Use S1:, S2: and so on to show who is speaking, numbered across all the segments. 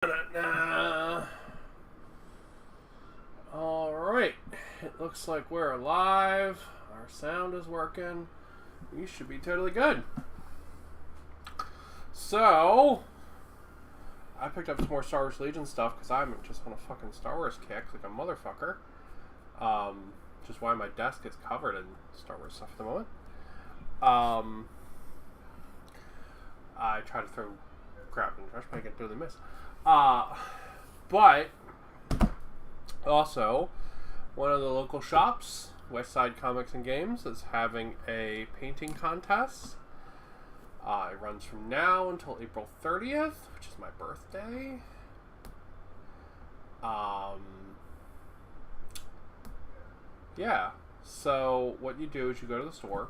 S1: Alright, it looks like we're live. Our sound is working. We should be totally good. So, I picked up some more Star Wars Legion stuff because I'm just on a fucking Star Wars kick like a motherfucker. Which is why my desk is covered in Star Wars stuff at the moment. I try to throw crap in the trash, but I get totally missed. But also, one of the local shops, Westside Comics and Games, is having a painting contest. It runs from now until April 30th, which is my birthday. Yeah. So what you do is you go to the store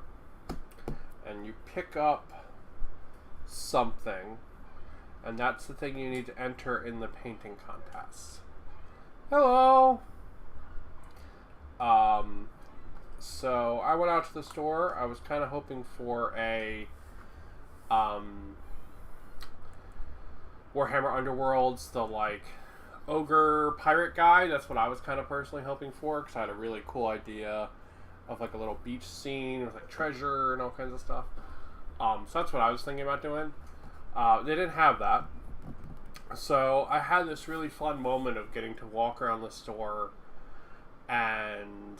S1: and you pick up something, and that's the thing you need to enter in the painting contest. Hello. So I went out to the store. I was kind of hoping for a Warhammer Underworlds, the like ogre pirate guy. That's what I was kind of personally hoping for, because I had a really cool idea of like a little beach scene with like treasure and all kinds of stuff. So that's what I was thinking about doing. They didn't have that. So I had this really fun moment of getting to walk around the store and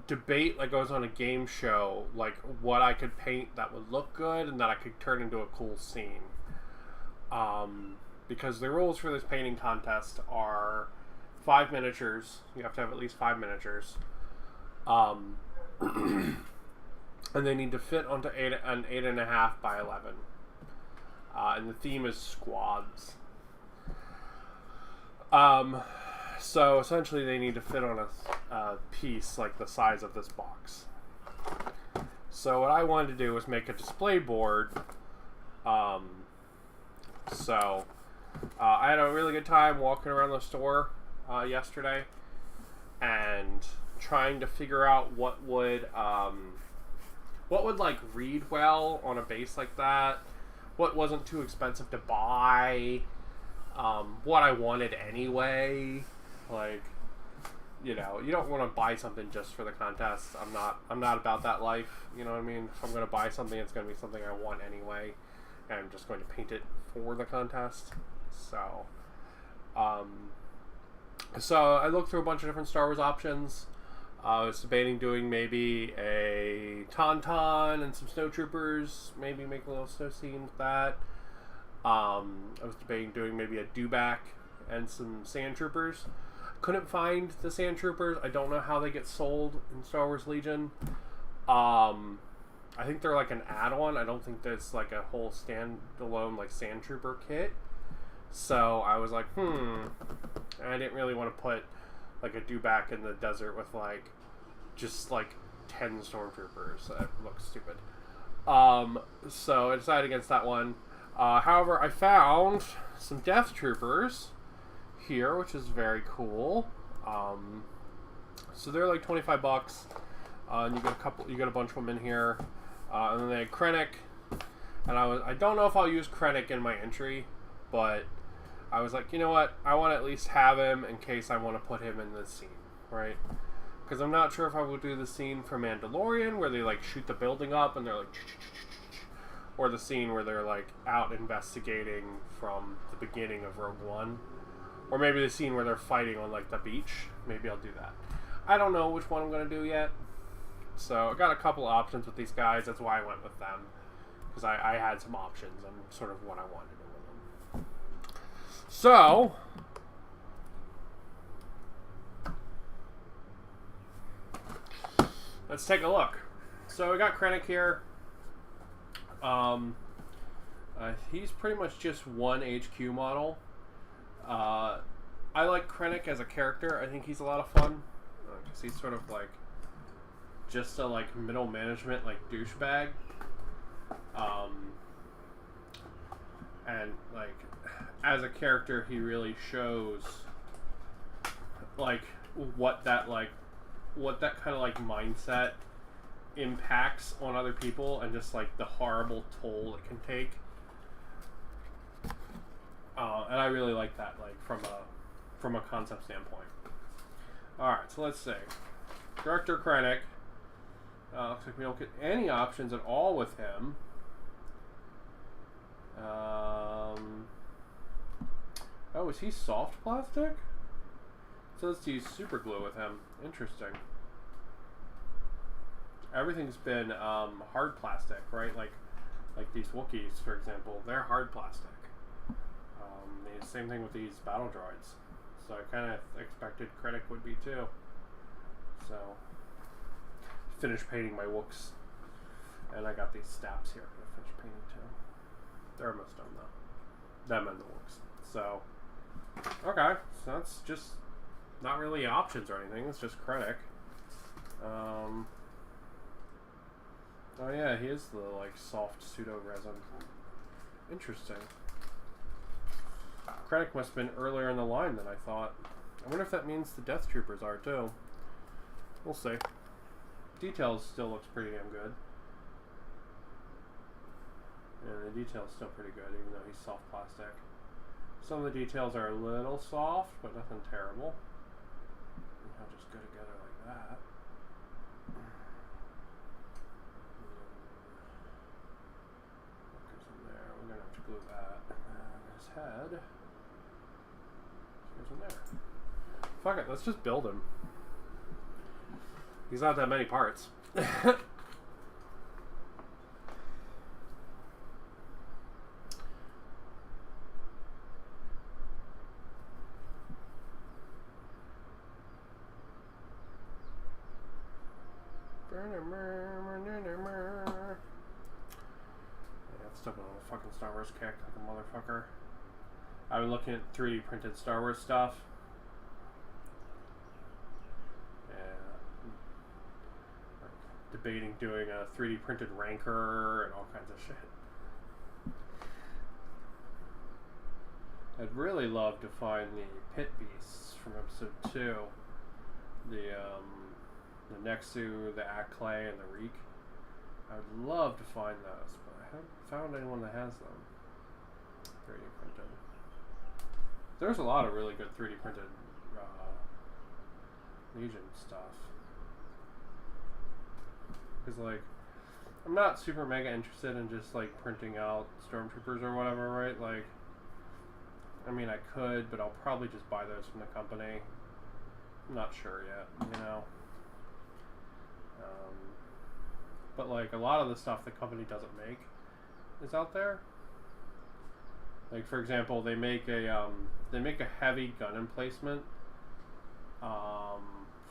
S1: debate like I was on a game show, like what I could paint that would look good and that I could turn into a cool scene. Because the rules for this painting contest are 5 miniatures. You have to have at least 5 miniatures. And they need to fit onto an 8.5 by 11. And the theme is squads. So essentially they need to fit on a piece like the size of this box. So what I wanted to do was make a display board. I had a really good time walking around the store yesterday and trying to figure out what would like read well on a base like that, what wasn't too expensive to buy, what I wanted anyway. Like, you know, you don't want to buy something just for the contest. I'm not about that life. You know what I mean? If I'm going to buy something, it's going to be something I want anyway, and I'm just going to paint it for the contest. So I looked through a bunch of different Star Wars options. I was debating doing maybe a Tauntaun and some snowtroopers, maybe make a little snow scene with that. I was debating doing maybe a dewback and some sandtroopers. Couldn't find the sandtroopers. I don't know how they get sold in Star Wars Legion. I think they're like an add-on. I don't think there's like a whole standalone like sandtrooper kit. So I was like, And I didn't really want to put like a dewback in the desert with like just like 10 stormtroopers. That looks stupid. So I decided against that one. However, I found some death troopers here, which is very cool. So they're like $25, and you get a bunch of them in here. And then they had Krennic, and I don't know if I'll use Krennic in my entry, but I was like, you know what? I want to at least have him in case I want to put him in this scene, right? Because I'm not sure if I will do the scene for Mandalorian where they like shoot the building up and they're like, or the scene where they're like out investigating from the beginning of Rogue One, or maybe the scene where they're fighting on like the beach. Maybe I'll do that. I don't know which one I'm gonna do yet. So I got a couple options with these guys. That's why I went with them, because I had some options and sort of what I wanted to do with them. So, let's take a look. So we got Krennic here. He's pretty much just one HQ model. I like Krennic as a character. I think he's a lot of fun, because he's sort of like just a like middle management like douchebag. And like as a character, he really shows like what that kind of like mindset impacts on other people and just like the horrible toll it can take. And I really like that, like from a concept standpoint. All right, so let's see. Director Krennic. Looks like we don't get any options at all with him. Oh, is he soft plastic? It says to use super glue with him. Interesting. Everything's been hard plastic, right? Like these Wookiees, for example, they're hard plastic. The same thing with these battle droids. So I kind of expected Krennic would be too. So finished painting my Wooks, and I got these stabs here. I'm gonna finish painting too. They're almost done though. Them and the Wooks. So okay, so that's just not really options or anything. It's just Krennic. Oh yeah, he is the like soft pseudo resin. Interesting. Krennic must have been earlier in the line than I thought. I wonder if that means the Death Troopers are too. We'll see. Details still looks pretty damn good. Yeah, the detail's still pretty good, even though he's soft plastic. Some of the details are a little soft, but nothing terrible. I'll just go together like that. What goes in there? We're gonna have to glue that. And his head goes in there. Fuck it, let's just build him. He's not that many parts. Stuck on a fucking Star Wars kick like a motherfucker. I've been looking at 3D printed Star Wars stuff. Like debating doing a 3D printed Rancor and all kinds of shit. I'd really love to find the pit beasts from episode 2. The Nexu, the Acklay, and the Reek. I would love to find those, but I haven't found anyone that has them. 3D printed. There's a lot of really good 3D printed Legion stuff. Because, like, I'm not super mega interested in just, like, printing out Stormtroopers or whatever, right? Like, I mean, I could, but I'll probably just buy those from the company. I'm not sure yet, you know? But like a lot of the stuff the company doesn't make is out there. Like for example, they make a heavy gun emplacement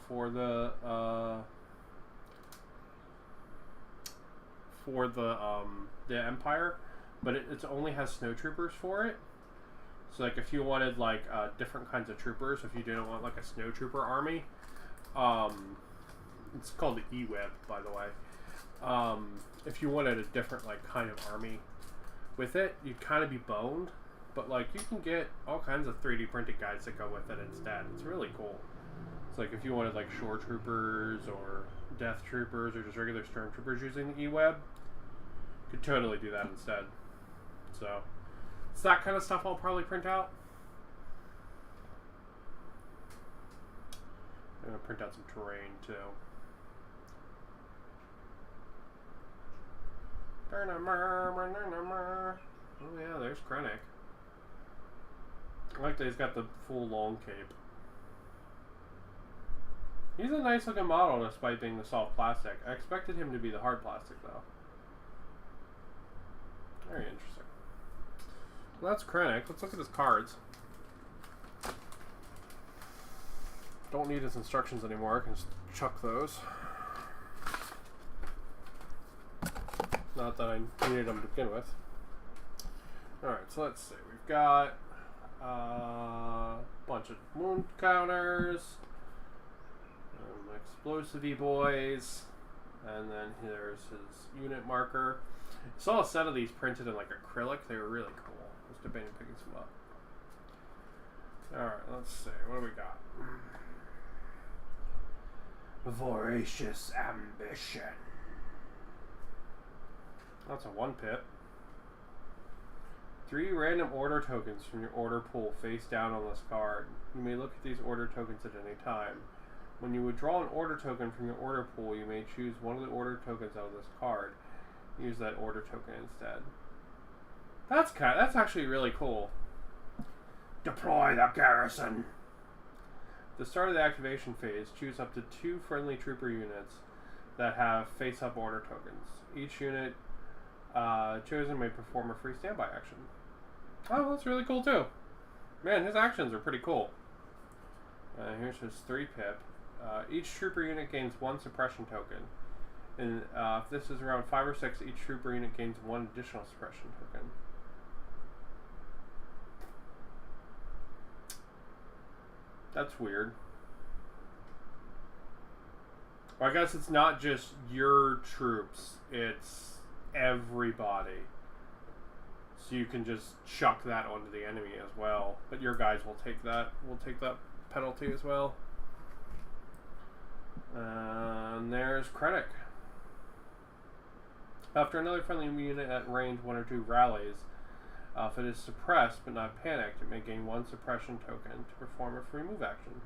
S1: for the Empire, but it only has snow troopers for it. So like if you wanted like different kinds of troopers, if you didn't want like a snow trooper army, it's called the E-Web, by the way. If you wanted a different like kind of army with it, you'd kind of be boned. But like you can get all kinds of 3D printed guys that go with it instead. It's really cool. It's like if you wanted like shore troopers or death troopers or just regular stormtroopers using the E-Web, you could totally do that instead. So it's that kind of stuff I'll probably print out. I'm gonna print out some terrain too. Oh yeah, there's Krennic. I like that he's got the full long cape. He's a nice looking model despite being the soft plastic. I expected him to be the hard plastic though. Very interesting. Well, that's Krennic. Let's look at his cards. Don't need his instructions anymore. I can just chuck those. Not that I needed them to begin with. Alright, so let's see. We've got a bunch of wound counters, explosive-y boys, and then here's his unit marker. I saw a set of these printed in like acrylic. They were really cool. I was debating picking some up. Alright, let's see. What do we got? Voracious ambition. That's a 1 pip. 3 random order tokens from your order pool face down on this card. You may look at these order tokens at any time. When you withdraw an order token from your order pool, you may choose one of the order tokens out of this card. Use that order token instead. That's actually really cool. Deploy the Garrison. At the start of the activation phase, choose up to 2 friendly trooper units that have face-up order tokens. Each unit chosen may perform a free standby action. Oh, that's really cool too. Man, his actions are pretty cool. Here's his 3 pip. Each trooper unit gains 1 suppression token. And if this is around 5 or 6, each trooper unit gains 1 additional suppression token. That's weird. Well, I guess it's not just your troops, it's everybody. So you can just chuck that onto the enemy as well. But your guys will take that penalty as well. And there's Krennic. After another friendly unit at range 1 or 2 rallies, if it is suppressed but not panicked, it may gain 1 suppression token to perform a free move action.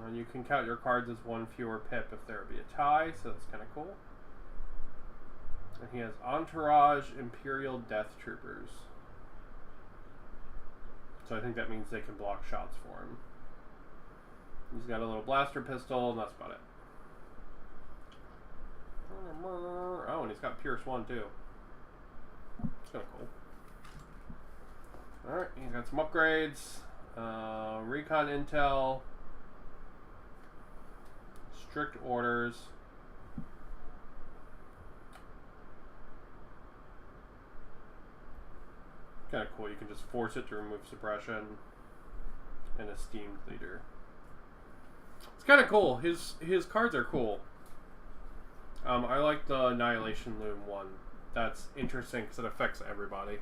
S1: And you can count your cards as 1 fewer pip if there would be a tie, so that's kind of cool. And he has Entourage Imperial Death Troopers. So I think that means they can block shots for him. He's got a little blaster pistol, and that's about it. Oh, and he's got Pierce 1 too. It's kind of cool. Alright, he's got some upgrades. Recon Intel. Strict Orders. Kind of cool. You can just force it to remove suppression. And Esteemed Leader. It's kind of cool. His cards are cool. I like the Annihilation Loom one. That's interesting because it affects everybody.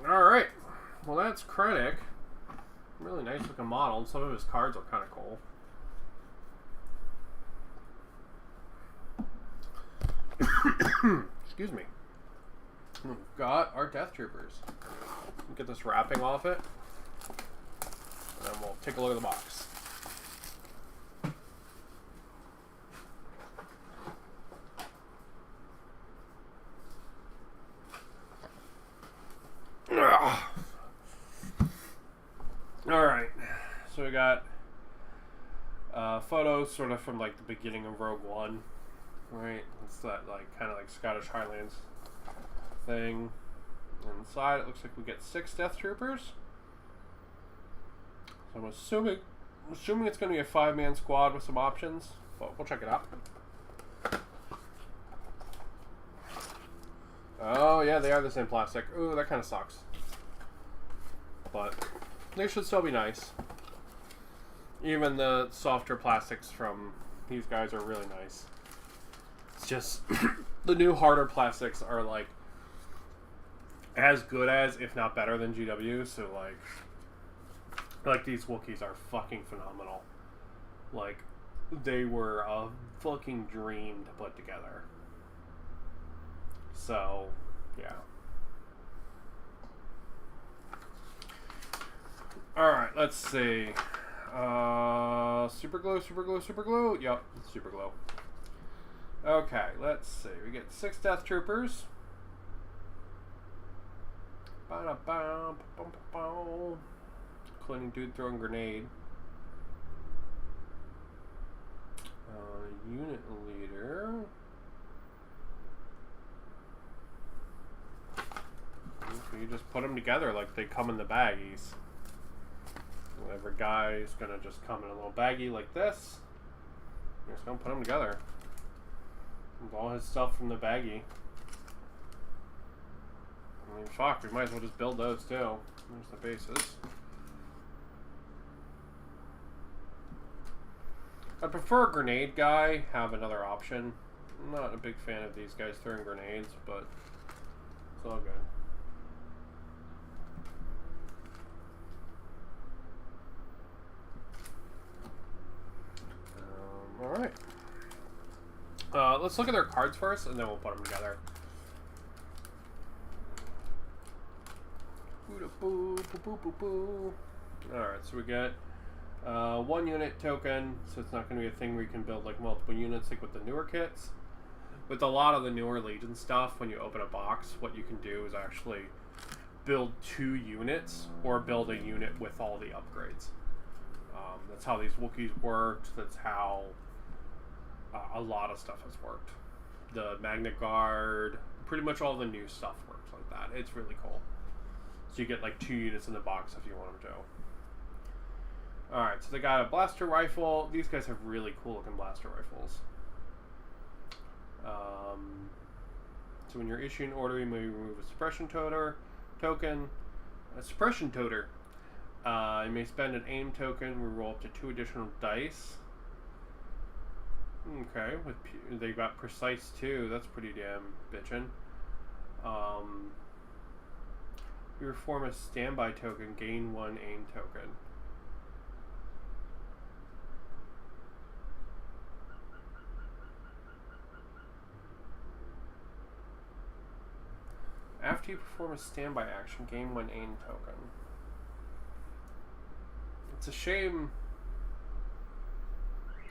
S1: Alright. Well, that's Krennic. Really nice looking model. And some of his cards are kind of cool. Excuse me. We've got our Death Troopers. Get this wrapping off it. And we'll take a look at the box. Alright. So we got photos sort of from like the beginning of Rogue One. Right? It's that like kind of like Scottish Highlands thing. Inside it looks like we get 6 Death Troopers. So I'm assuming it's going to be a 5-man squad with some options, but we'll check it out. Oh yeah, they are the same plastic. Ooh, that kind of sucks. But they should still be nice. Even the softer plastics from these guys are really nice. It's just the new harder plastics are like as good as, if not better than GW. So like these Wookiees are fucking phenomenal. Like they were a fucking dream to put together. So yeah. All right, let's see. Super glue. Yep, super glue. Okay, let's see. We get 6 Death Troopers. Including dude throwing grenade. Unit leader. So you just put them together like they come in the baggies. Every guy is gonna just come in a little baggie like this. You're just gonna put them together. With all his stuff from the baggie. I mean, fuck, we might as well just build those too. There's the bases. I prefer a grenade guy, have another option. I'm not a big fan of these guys throwing grenades, but It's all good. Alright. Let's look at their cards first, and then we'll put them together. Alright, so we get 1 unit token, so it's not going to be a thing where you can build like multiple units like with the newer kits. With a lot of the newer Legion stuff, when you open a box, what you can do is actually build 2 units, or build a unit with all the upgrades. That's how these Wookiees worked. That's how a lot of stuff has worked. The Magnet Guard, pretty much all the new stuff works like that. It's really cool. So you get like 2 units in the box if you want them to. Alright, so they got a blaster rifle. These guys have really cool looking blaster rifles. So when you're issuing an order, you may remove a suppression token. A suppression toter. You may spend an aim token. We roll up to 2 additional dice. Okay, they got precise too. That's pretty damn bitchin'. You perform a standby token, gain 1 aim token. After you perform a standby action, gain 1 aim token. It's a shame.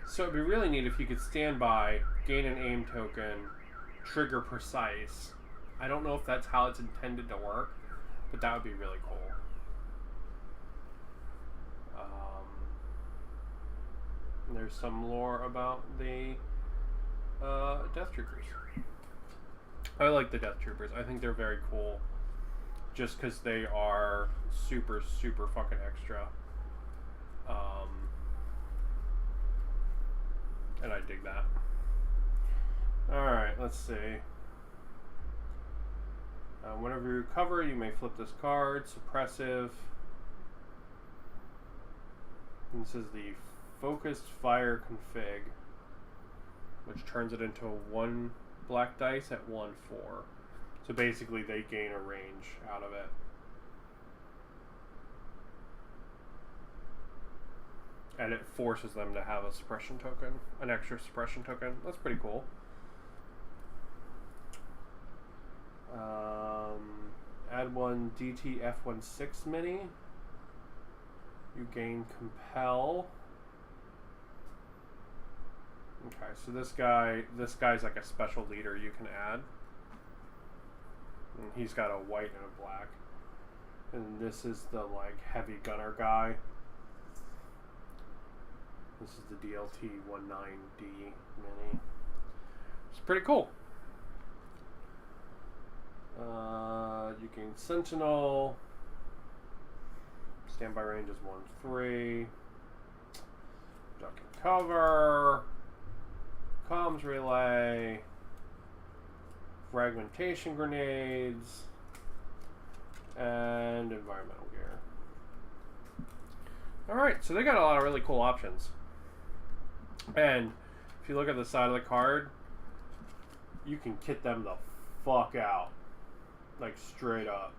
S1: So it'd be really neat if you could stand by, gain an aim token, trigger precise. I don't know if that's how it's intended to work, but that would be really cool. There's some lore about the Death Troopers. I like the Death Troopers. I think they're very cool, just because they are super, super fucking extra. And I dig that. Alright, let's see. Whenever you recover, you may flip this card. Suppressive. And this is the Focused Fire config, which turns it into 1 black dice at 1/4. So basically they gain a range out of it. And it forces them to have a suppression token, an extra suppression token. That's pretty cool. Add 1 DT-F16 mini. You gain Compel. Okay, so this guy's like a special leader you can add. And he's got a white and a black. And this is the like heavy gunner guy. This is the DLT-19D mini. It's pretty cool. You gain Sentinel. Standby range is 1/3. Duck and cover. Comms relay. Fragmentation grenades. And environmental gear. Alright, so they got a lot of really cool options. And if you look at the side of the card, you can kit them the fuck out. Like straight up.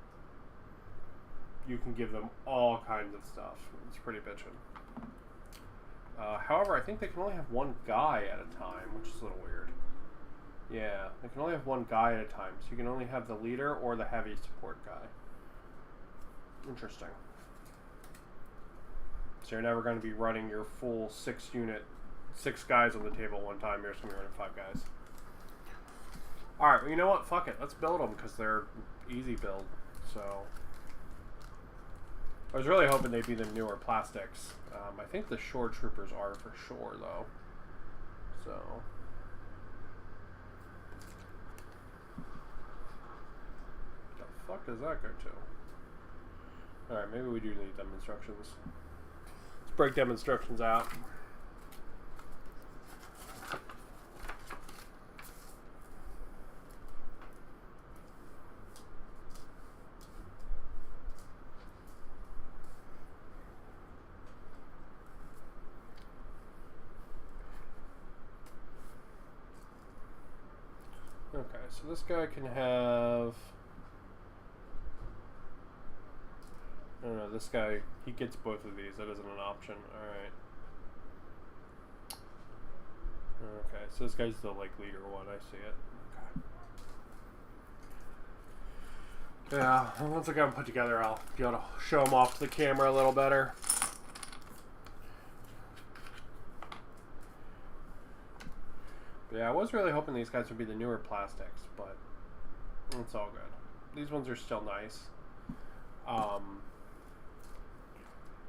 S1: You can give them all kinds of stuff. It's pretty bitchin'. However, I think they can only have 1 guy at a time, which is a little weird. Yeah, they can only have 1 guy at a time. So you can only have the leader or the heavy support guy. Interesting. So you're never going to be running your full 6 guys on the table at one time. You're just going to be running 5 guys. Alright, well, you know what? Fuck it. Let's build them because they're easy build. So I was really hoping they'd be the newer plastics. I think the Shore Troopers are for sure, though. So the fuck does that go to? Alright, maybe we do need them instructions. Let's break them instructions out. Okay, so this guy can have I don't know, this guy, he gets both of these. That isn't an option. Alright. Okay, so this guy's the, like, leader one. I see it. Okay. Yeah, once I got them put together, I'll be able to show them off to the camera a little better. But yeah, I was really hoping these guys would be the newer plastics, but it's all good. These ones are still nice.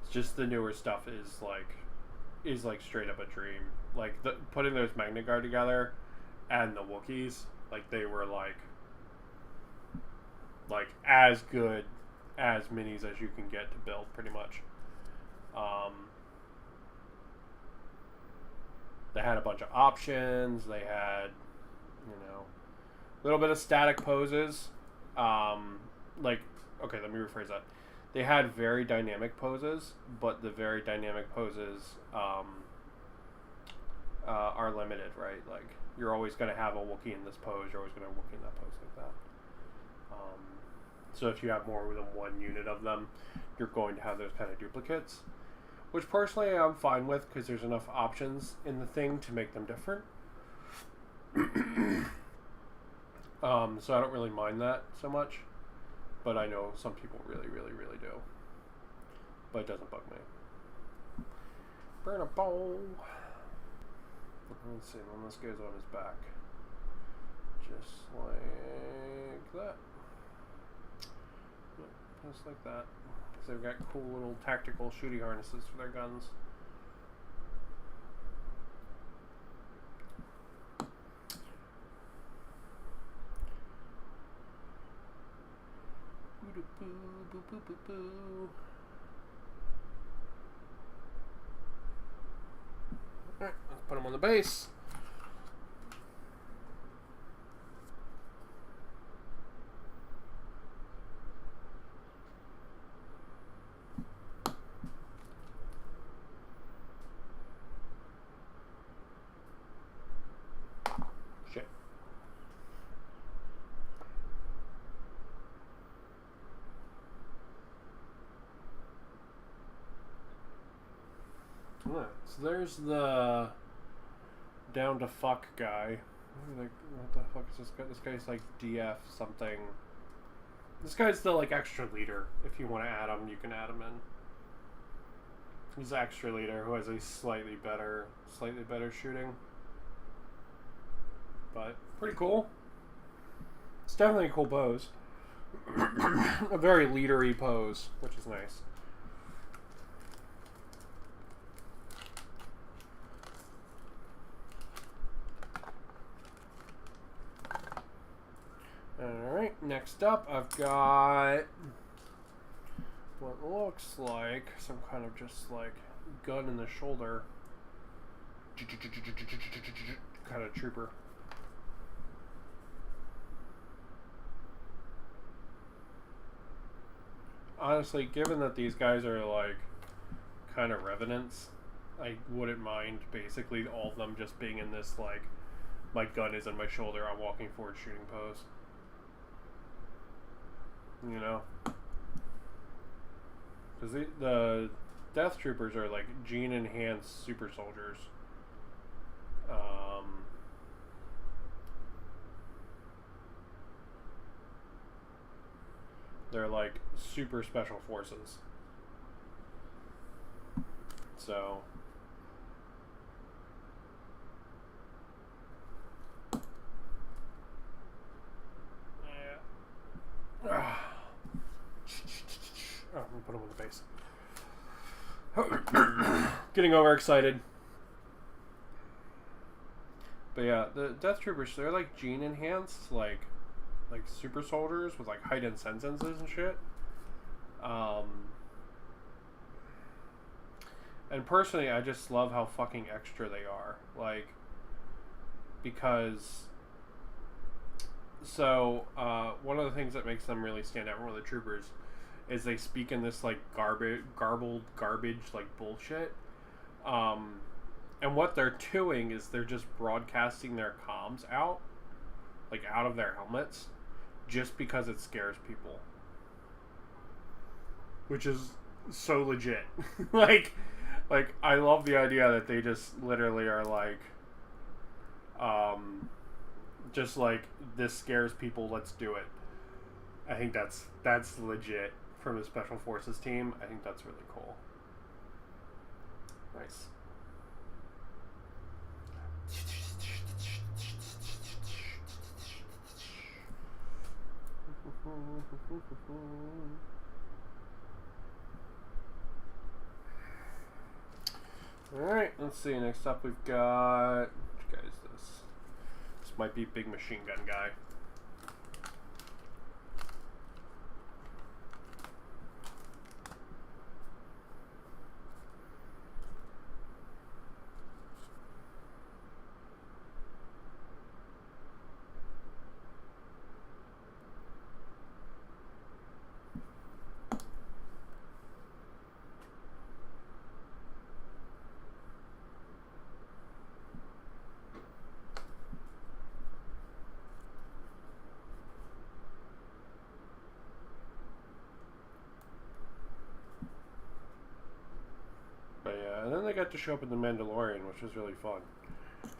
S1: It's just the newer stuff is like straight up a dream. Like putting those Magna Guard together and the Wookiees, like they were like as good as minis as you can get to build, pretty much. They had a bunch of options. They had, a little bit of static poses. Okay, let me rephrase that. They had very dynamic poses, but the very dynamic poses are limited, right? Like, you're always going to have a Wookiee in this pose. You're always going to have a Wookiee in that pose like that. So if you have more than one unit of them, you're going to have those kind of duplicates. Which personally I'm fine with, because there's enough options in the thing to make them different. So I don't really mind that so much. But I know some people really, really, really do. But it doesn't bug me. Burn a bowl. Let's see, when this goes on his back. Just like that. Yep, just like that. So they've got cool little tactical shooting harnesses for their guns. Alright, let's put them on the base. Shit. Alright, so there's the down to fuck guy. Like, what the fuck is this guy? This guy's like DF something. This guy's the like extra leader. If you want to add him, you can add him in. He's the extra leader who has a slightly better shooting. But pretty cool. It's definitely a cool pose. A very leadery pose, which is nice. Alright, next up I've got what looks like some kind of just like gun in the shoulder kind of trooper. Honestly, given that these guys are like kind of revenants, I wouldn't mind basically all of them just being in this like my gun is in my shoulder, I'm walking forward shooting pose. You know? Because the Death Troopers are like gene-enhanced super soldiers. They're like super special forces. So... I'm gonna put them on the base. Getting overexcited. But yeah, the Death Troopers, they're like gene enhanced, like super soldiers with like heightened sentences and shit. And personally, I just love how fucking extra they are. Like, because... So, one of the things that makes them really stand out from one of the troopers is they speak in this, like, garbled garbage, like, bullshit. And what they're doing is they're just broadcasting their comms out, like, out of their helmets, just because it scares people. which is so legit. like I love the idea that they just literally are like, just like, this scares people, let's do it. I think that's legit from the Special Forces team. I think that's really cool. Nice. Alright, let's see. Next up we've got... Which guy is this? This might be Big Machine Gun Guy. But yeah, and then they got to show up in The Mandalorian, which was really fun.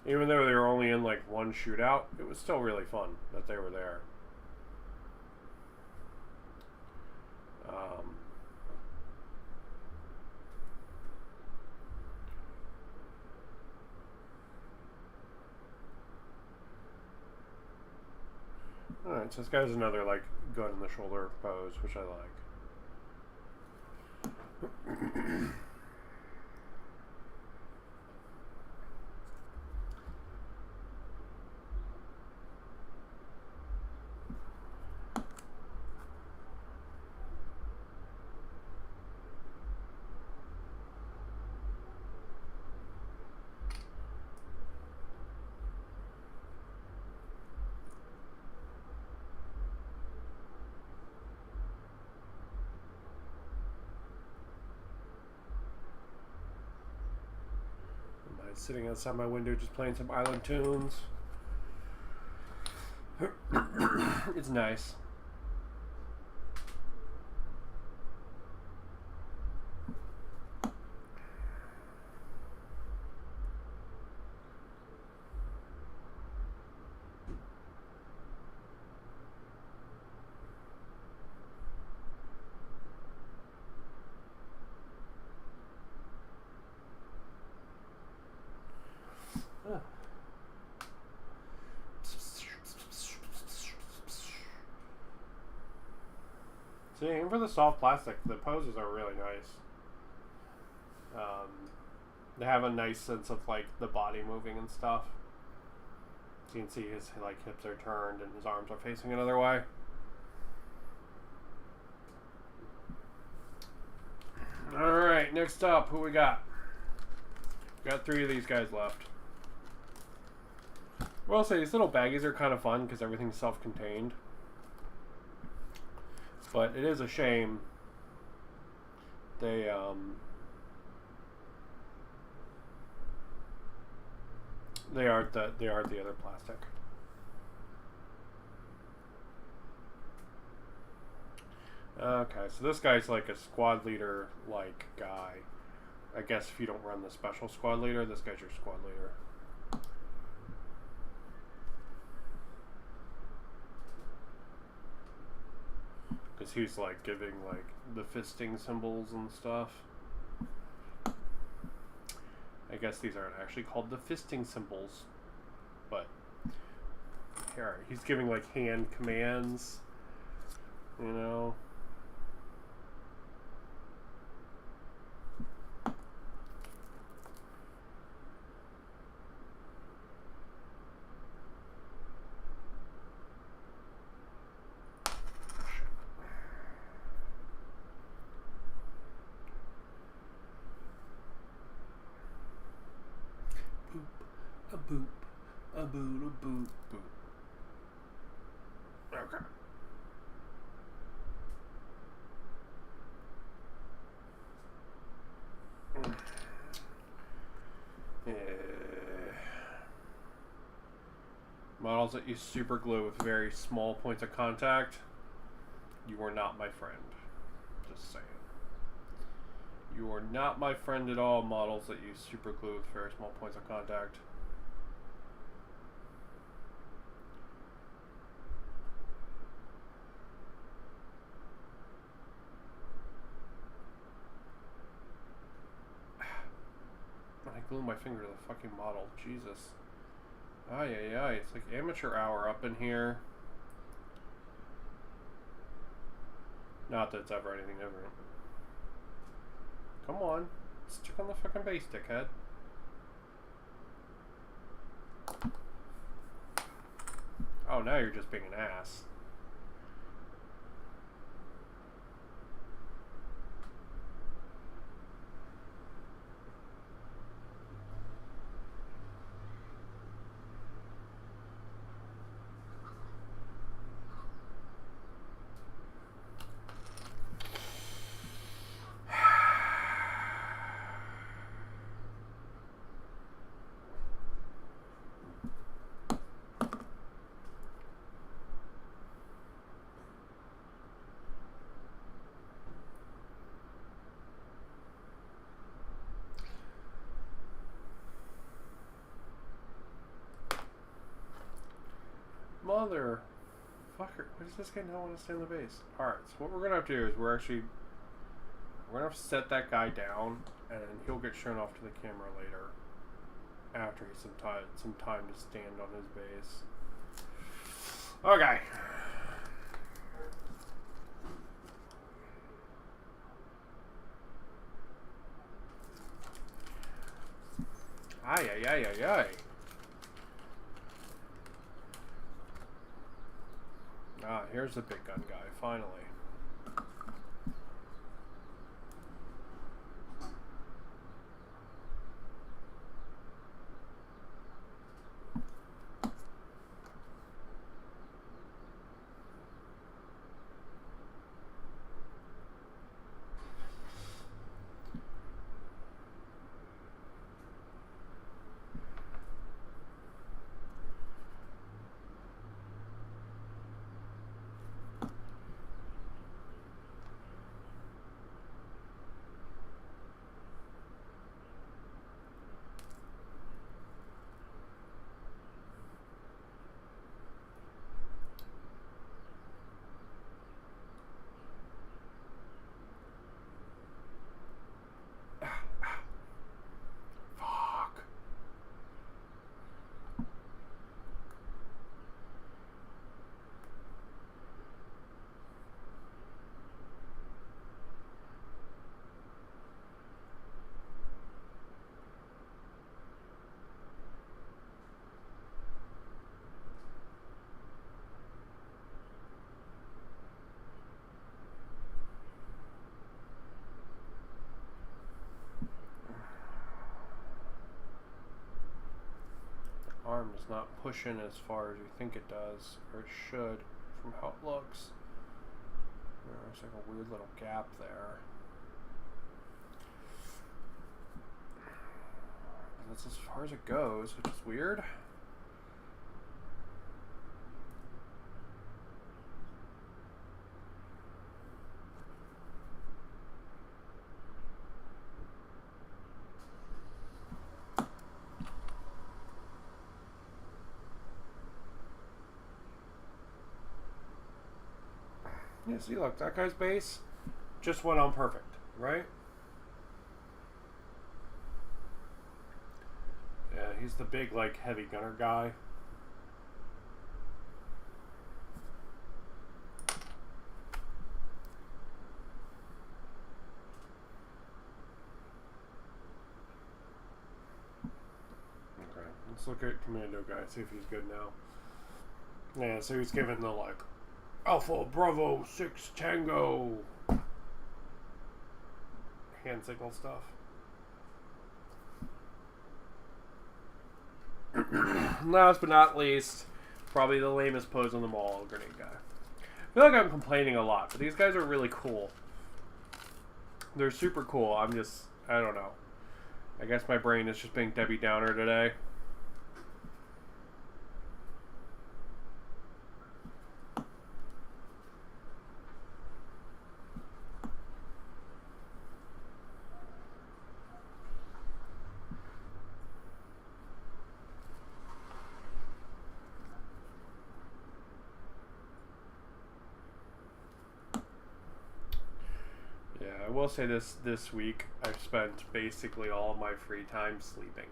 S1: Even though they were only in like one shootout, it was still really fun that they were there. Alright, so this guy's another like gun in the shoulder pose, which I like. Sitting outside my window just playing some island tunes. It's nice. See, even for the soft plastic, the poses are really nice. They have a nice sense of like the body moving and stuff. So you can see his like hips are turned and his arms are facing another way. Alright, next up, who we got? We got 3 of these guys left. I will say these little baggies are kind of fun because everything's self-contained. But it is a shame they aren't the other plastic. Okay, so this guy's like a squad leader like guy. I guess if you don't run the special squad leader, this guy's your squad leader. Because he's like giving like the fisting symbols and stuff. I guess these aren't actually called the fisting symbols, but here he's giving like hand commands, you know. A boop, a boop, a boop, boop. Okay. Models that use super glue with very small points of contact, you are not my friend. Just saying. You are not my friend at all, models that use super glue with very small points of contact. I glue my finger to the fucking model. Jesus. Ay, ay, ay. It's like amateur hour up in here. Not that it's ever anything different. Come on. Stick on the fucking base, dickhead. Oh, now you're just being an ass. Mother fucker, why does this guy not want to stay on the base? Alright, so what we're gonna have to do is we're gonna have to set that guy down, and he'll get shown off to the camera later after he's some time to stand on his base. Okay. Ay, ay, ay, ay, ay. Ah, here's the big gun guy, finally. Arm is not pushing as far as you think it does, or it should, from how it looks. There's like a weird little gap there. That's as far as it goes, which is weird. Yeah, see, look, that guy's base just went on perfect, right? Yeah, he's the big, like, heavy gunner guy. Okay, let's look at Commando guy, see if he's good now. Yeah, so he's given the, like, Alpha Bravo 6 Tango hand signal stuff. Last but not least, probably the lamest pose on them all, grenade guy. I feel like I'm complaining a lot, but these guys are really cool. They're super cool. I don't know. I guess my brain is just being Debbie Downer today. Yeah, I will say this week I've spent basically all of my free time sleeping.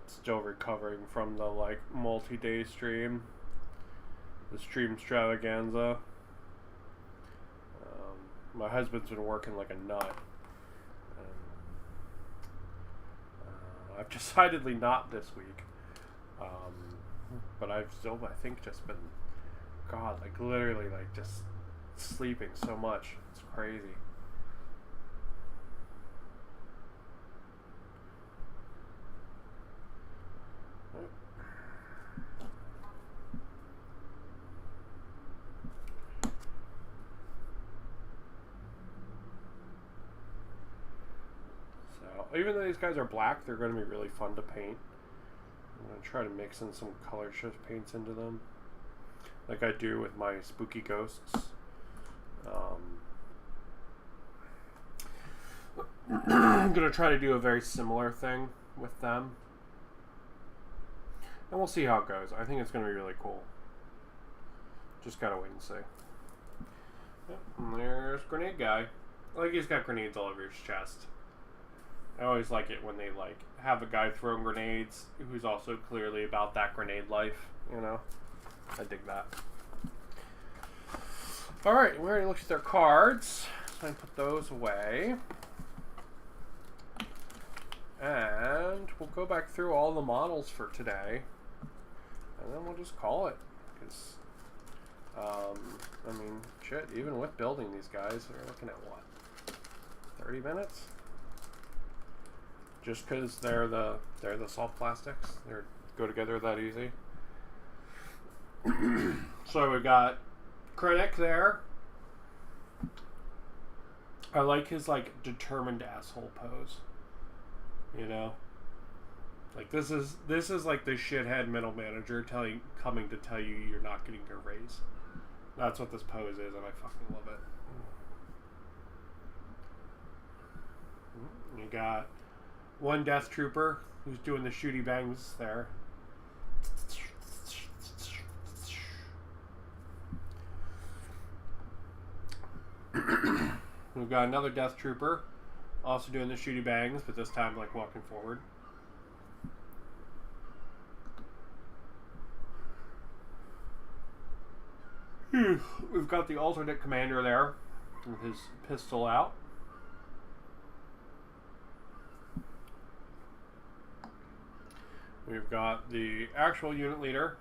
S1: Still recovering from the like multi-day stream, the stream extravaganza. My husband's been working like a nut. I've decidedly not this week, but I've still, I think, just been, God, like literally like just sleeping so much. It's crazy. So, even though these guys are black, they're going to be really fun to paint. I'm going to try to mix in some color shift paints into them, like I do with my spooky ghosts. I'm going to try to do a very similar thing with them. And we'll see how it goes. I think it's going to be really cool. Just got to wait and see. Yep, and there's Grenade Guy. Like, he's got grenades all over his chest. I always like it when they, like, have a guy throwing grenades who's also clearly about that grenade life, you know? I dig that. Alright, we already looked at their cards. So I put those away. And we'll go back through all the models for today. And then we'll just call it. Because, I mean, shit, even with building these guys, we're looking at what? 30 minutes? Just because they're the soft plastics. They go together that easy. So we got Krennic there. I like his like determined asshole pose. You know? Like this is like the shithead middle manager coming to tell you you're not getting your raise. That's what this pose is, and I fucking love it. You got one Death Trooper who's doing the shooty bangs there. We've got another Death Trooper also doing the shooty bangs, but this time like walking forward. We've got the alternate commander there with his pistol out. We've got the actual unit leader.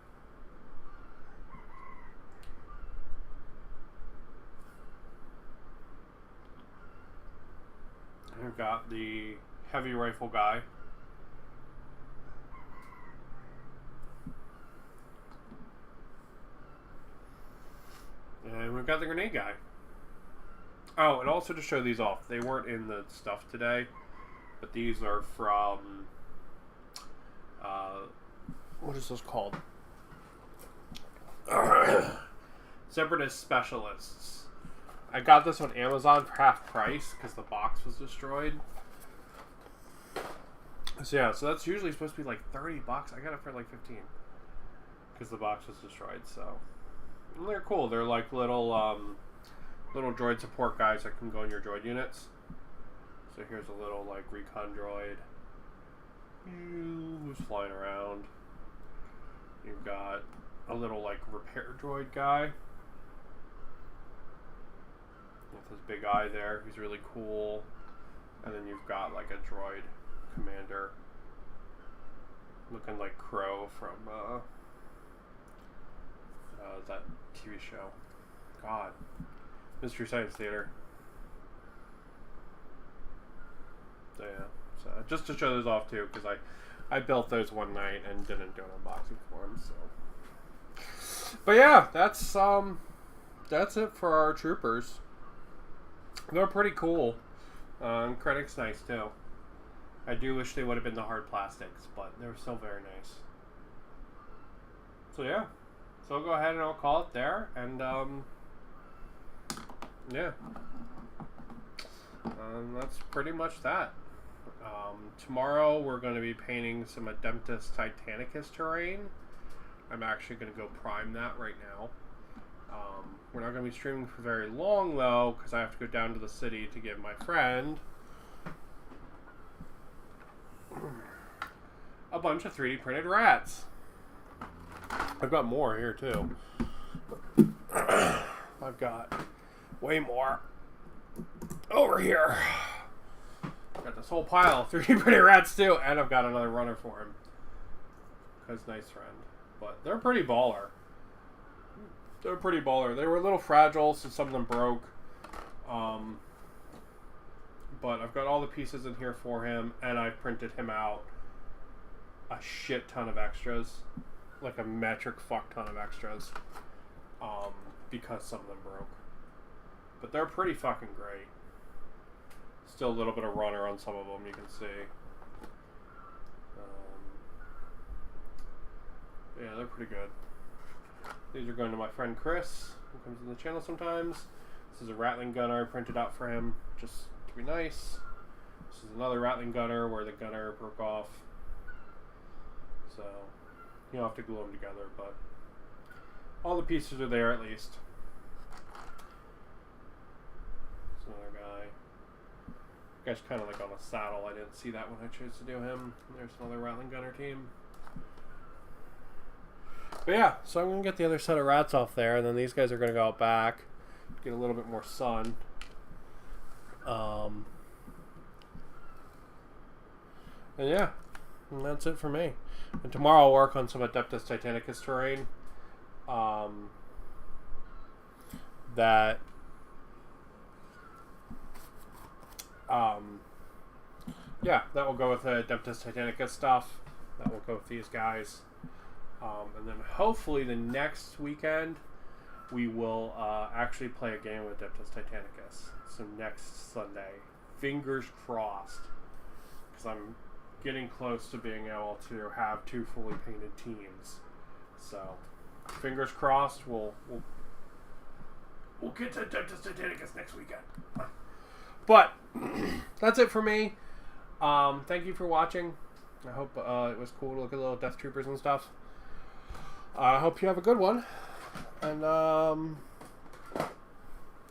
S1: We've got the heavy rifle guy. And we've got the grenade guy. Oh, and also to show these off, they weren't in the stuff today, but these are from, what is this called? Separatist Specialists. I got this on Amazon for half price because the box was destroyed. So yeah, so that's usually supposed to be like $30. I got it for like 15 because the box was destroyed. So and they're cool. They're like little little droid support guys that can go in your droid units. So here's a little like recon droid who's flying around. You've got a little like repair droid guy with his big eye there. He's really cool. And then you've got like a droid commander looking like Crow from that TV show. God. Mystery Science Theater. So yeah. So just to show those off too, because I built those one night and didn't do an unboxing for them, so. But yeah, that's it for our troopers. They're pretty cool. Krennic's nice too. I do wish they would have been the hard plastics, but they're still very nice. So yeah. So I'll go ahead and I'll call it there, and yeah. That's pretty much that. Tomorrow we're going to be painting some Adeptus Titanicus terrain. I'm actually going to go prime that right now. We're not going to be streaming for very long, though, because I have to go down to the city to give my friend a bunch of 3D printed rats. I've got more here, too. I've got way more over here. I've got this whole pile of 3D printed rats, too, and I've got another runner for him. Because nice friend. But they're pretty baller. They're pretty baller. They were a little fragile, so some of them broke. But I've got all the pieces in here for him, and I've printed him out a shit ton of extras. Like a metric fuck ton of extras. Because some of them broke. But they're pretty fucking great. Still a little bit of runner on some of them, you can see. Yeah, they're pretty good. These are going to my friend Chris, who comes to the channel sometimes. This is a Rattling gunner I printed out for him, just to be nice. This is another Rattling gunner where the gunner broke off. So, you'll have to glue them together, but all the pieces are there at least. There's another guy. The guy's kind of like on a saddle. I didn't see that when I chose to do him. There's another Rattling gunner team. But yeah, so I'm going to get the other set of rats off there, and then these guys are going to go out back, get a little bit more sun. And yeah, and that's it for me. And tomorrow I'll work on some Adeptus Titanicus terrain. Yeah, that will go with the Adeptus Titanicus stuff. That will go with these guys. And then hopefully the next weekend we will actually play a game with Adeptus Titanicus. So next Sunday. Fingers crossed. Because I'm getting close to being able to have 2 fully painted teams. So, fingers crossed we'll get to Adeptus Titanicus next weekend. But, that's it for me. Thank you for watching. I hope it was cool to look at little Death Troopers and stuff. I hope you have a good one, and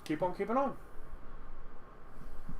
S1: keep on keeping on.